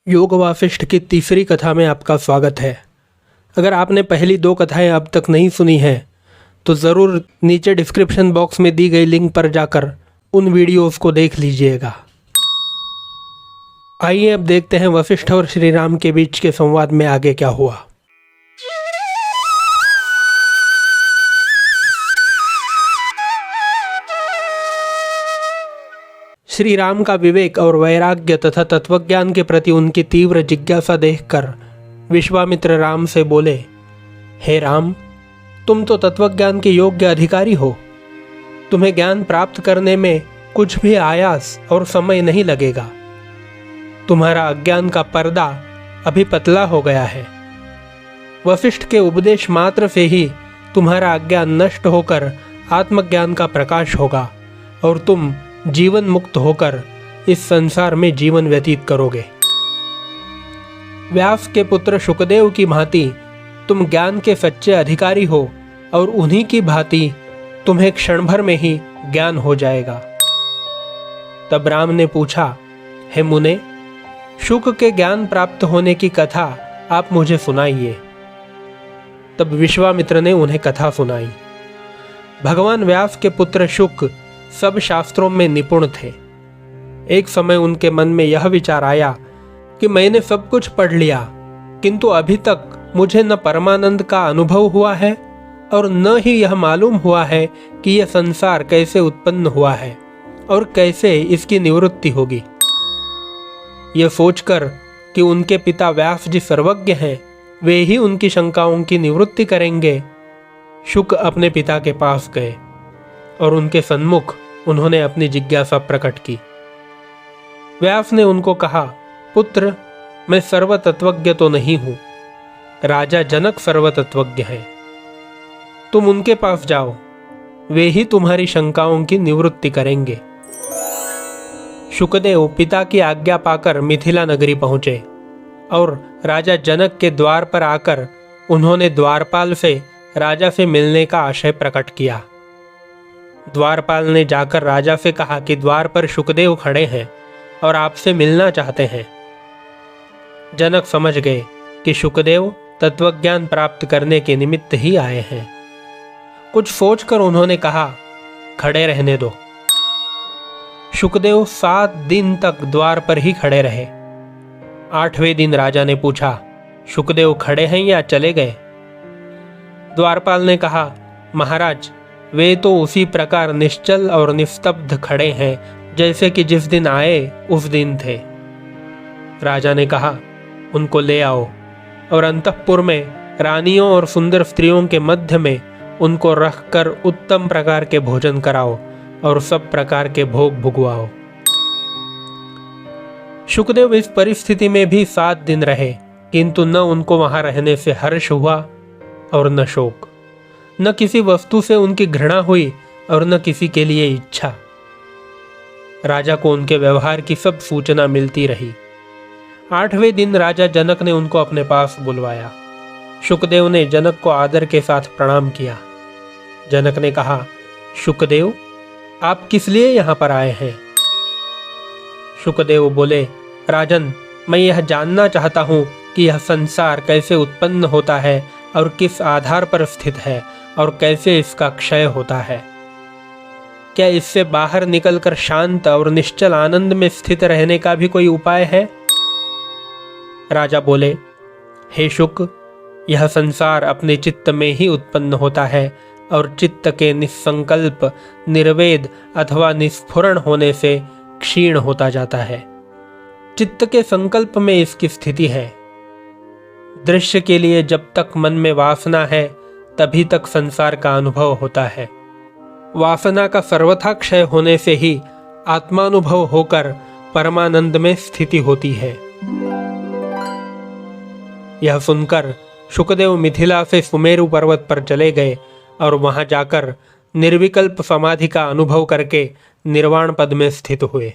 योग वासिष्ठ की तीसरी कथा में आपका स्वागत है। अगर आपने पहली दो कथाएं अब तक नहीं सुनी हैं तो ज़रूर नीचे डिस्क्रिप्शन बॉक्स में दी गई लिंक पर जाकर उन वीडियोस को देख लीजिएगा। आइए अब देखते हैं वशिष्ठ और श्री राम के बीच के संवाद में आगे क्या हुआ। श्री राम का विवेक और वैराग्य तथा तत्वज्ञान के प्रति उनकी तीव्र जिज्ञासा देखकर विश्वामित्र राम से बोले, हे राम, तुम तो तत्वज्ञान के योग्य अधिकारी हो। तुम्हें ज्ञान प्राप्त करने में कुछ भी आयास और समय नहीं लगेगा। तुम्हारा अज्ञान का पर्दा अभी पतला हो गया है। वशिष्ठ के उपदेश मात्र से ही तुम्हारा अज्ञान नष्ट होकर आत्मज्ञान का प्रकाश होगा और तुम जीवन मुक्त होकर इस संसार में जीवन व्यतीत करोगे। व्यास के पुत्र शुकदेव की भांति तुम ज्ञान के सच्चे अधिकारी हो और उन्हीं की भांति तुम्हें क्षण भर में ही ज्ञान हो जाएगा। तब राम ने पूछा, हे मुने, शुक के ज्ञान प्राप्त होने की कथा आप मुझे सुनाइए। तब विश्वामित्र ने उन्हें कथा सुनाई। भगवान व्यास के पुत्र शुक सब शास्त्रों में निपुण थे। एक समय उनके मन में यह विचार आया कि मैंने सब कुछ पढ़ लिया, किंतु अभी तक मुझे न परमानंद का अनुभव हुआ है और न ही यह मालूम हुआ है कि यह संसार कैसे उत्पन्न हुआ है और कैसे इसकी निवृत्ति होगी। यह सोचकर कि उनके पिता व्यास जी सर्वज्ञ हैं, वे ही उनकी शंकाओं की निवृत्ति करेंगे, शुक अपने पिता के पास गए और उनके सन्मुख उन्होंने अपनी जिज्ञासा प्रकट की। व्यास ने उनको कहा, पुत्र, मैं सर्वतत्वज्ञ तो नहीं हूं, राजा जनक सर्वतत्वज्ञ हैं। तुम उनके पास जाओ, वे ही तुम्हारी शंकाओं की निवृत्ति करेंगे। शुकदेव पिता की आज्ञा पाकर मिथिला नगरी पहुंचे और राजा जनक के द्वार पर आकर उन्होंने द्वारपाल से राजा से मिलने का आशय प्रकट किया। द्वारपाल ने जाकर राजा से कहा कि द्वार पर शुकदेव खड़े हैं और आपसे मिलना चाहते हैं। जनक समझ गए कि शुकदेव तत्वज्ञान प्राप्त करने के निमित्त ही आए हैं। कुछ सोचकर उन्होंने कहा, खड़े रहने दो। शुकदेव 7 दिन तक द्वार पर ही खड़े रहे। 8वें दिन राजा ने पूछा, शुकदेव खड़े हैं या चले गए? द्वारपाल ने कहा, महाराज, वे तो उसी प्रकार निश्चल और निस्तब्ध खड़े हैं जैसे कि जिस दिन आए उस दिन थे। राजा ने कहा, उनको ले आओ और अंतःपुर में रानियों और सुंदर स्त्रियों के मध्य में उनको रखकर उत्तम प्रकार के भोजन कराओ और सब प्रकार के भोग भुगवाओ। शुकदेव इस परिस्थिति में भी 7 दिन रहे, किंतु न उनको वहां रहने से हर्ष हुआ और न शोक। न किसी वस्तु से उनकी घृणा हुई और न किसी के लिए इच्छा। राजा को उनके व्यवहार की सब सूचना मिलती रही। 8वें दिन राजा जनक ने उनको अपने पास बुलवाया। शुकदेव ने जनक को आदर के साथ प्रणाम किया। जनक ने कहा, शुकदेव, आप किस लिए यहाँ पर आए हैं? शुकदेव बोले, राजन, मैं यह जानना चाहता हूँ कि यह संसार कैसे उत्पन्न होता है और किस आधार पर स्थित है और कैसे इसका क्षय होता है। क्या इससे बाहर निकलकर शांत और निश्चल आनंद में स्थित रहने का भी कोई उपाय है? राजा बोले, हे शुक, यह संसार अपने चित्त में ही उत्पन्न होता है और चित्त के निस्संकल्प, निर्वेद अथवा निस्फुरण होने से क्षीण होता जाता है। चित्त के संकल्प में इसकी स्थिति है। दृश्य के लिए जब तक मन में वासना है तभी तक संसार का अनुभव होता है। वासना का सर्वथा क्षय होने से ही आत्मानुभव होकर परमानंद में स्थिति होती है। यह सुनकर शुकदेव मिथिला से सुमेरु पर्वत पर चले गए और वहां जाकर निर्विकल्प समाधि का अनुभव करके निर्वाण पद में स्थित हुए।